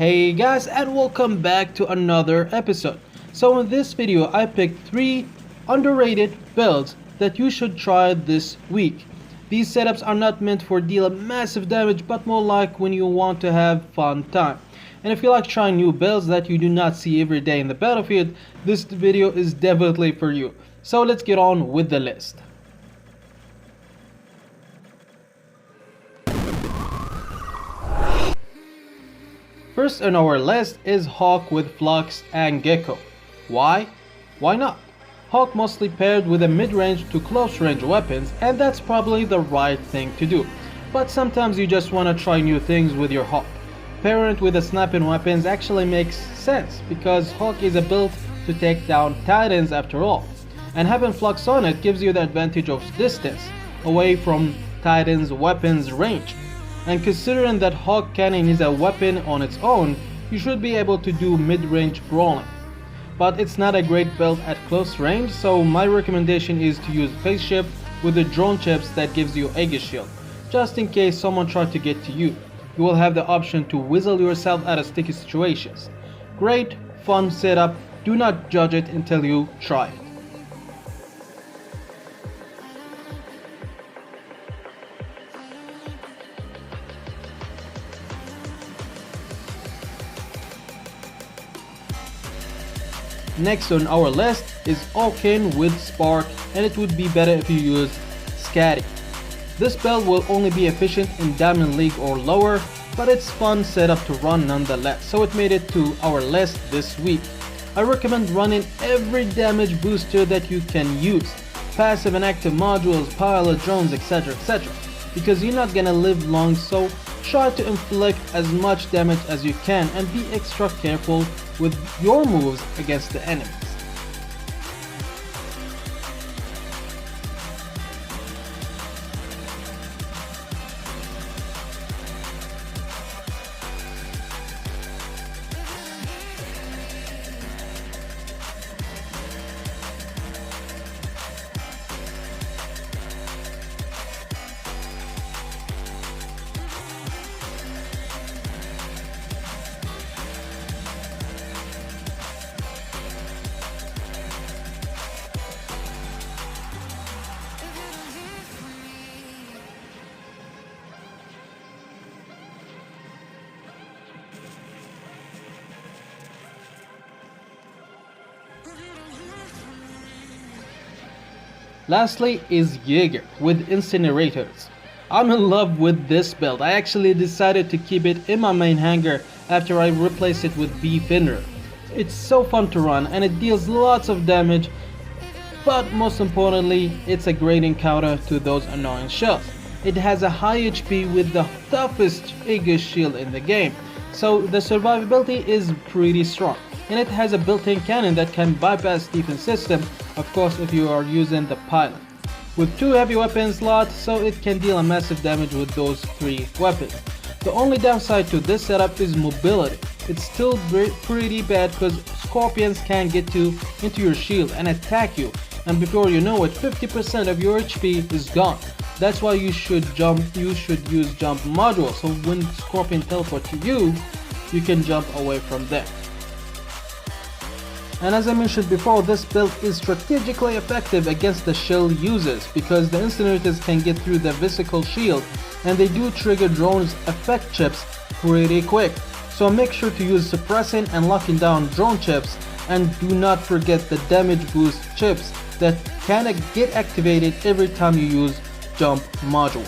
Hey guys, and welcome back to another episode. So in this video I picked 3 underrated builds that you should try this week. These setups are not meant for dealing massive damage, but more like when you want to have fun time. And if you like trying new builds that you do not see every day in the battlefield, this video is definitely for you. So let's get on with the list. First on our list is Hawk with Flux and Gecko. Why? Why not? Hawk mostly paired with a mid-range to close-range weapons, and that's probably the right thing to do. But sometimes you just want to try new things with your Hawk. Pairing it with the sniping weapons actually makes sense, because Hawk is built to take down Titans after all. And having Flux on it gives you the advantage of distance, away from Titans' weapons range. And considering that Hawk Cannon is a weapon on its own, you should be able to do mid-range brawling. But it's not a great build at close range, so my recommendation is to use Phase Shift with the drone chips that gives you Aegis Shield, just in case someone tried to get to you. You will have the option to whistle yourself out of sticky situations. Great, fun setup, do not judge it until you try it. Next on our list is Oaken with Spark, and it would be better if you use Scatty. This build will only be efficient in Diamond League or lower, but it's fun setup to run nonetheless, so it made it to our list this week. I recommend running every damage booster that you can use, passive and active modules, pilot drones, etc, because you're not gonna live long, so try to inflict as much damage as you can and be extra careful with your moves against the enemies. Lastly is Jager with Incinerators. I'm in love with this build. I actually decided to keep it in my main hangar after I replaced it with Beefender. It's so fun to run and it deals lots of damage, but most importantly it's a great encounter to those annoying shells. It has a high HP with the toughest Aegis shield in the game, so the survivability is pretty strong. And it has a built-in cannon that can bypass defense system, of course if you are using the pilot. With 2 heavy weapon slots, so it can deal a massive damage with those 3 weapons. The only downside to this setup is mobility. It's still pretty bad because scorpions can get into your shield and attack you, and before you know it 50% of your HP is gone. That's why you should use jump module, so when scorpion teleport to you, you can jump away from them. And as I mentioned before, this build is strategically effective against the shield users because the incinerators can get through the physical shield and they do trigger drones effect chips pretty quick. So make sure to use suppressing and locking down drone chips, and do not forget the damage boost chips that can get activated every time you use jump module.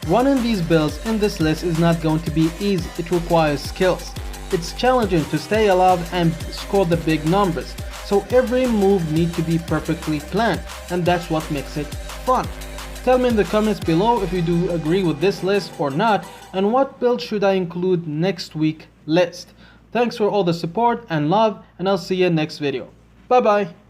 Running these builds in this list is not going to be easy, it requires skills. It's challenging to stay alive and score the big numbers, so every move needs to be perfectly planned, and that's what makes it fun. Tell me in the comments below if you do agree with this list or not, and what build should I include next week's list. Thanks for all the support and love, and I'll see you next video. Bye bye.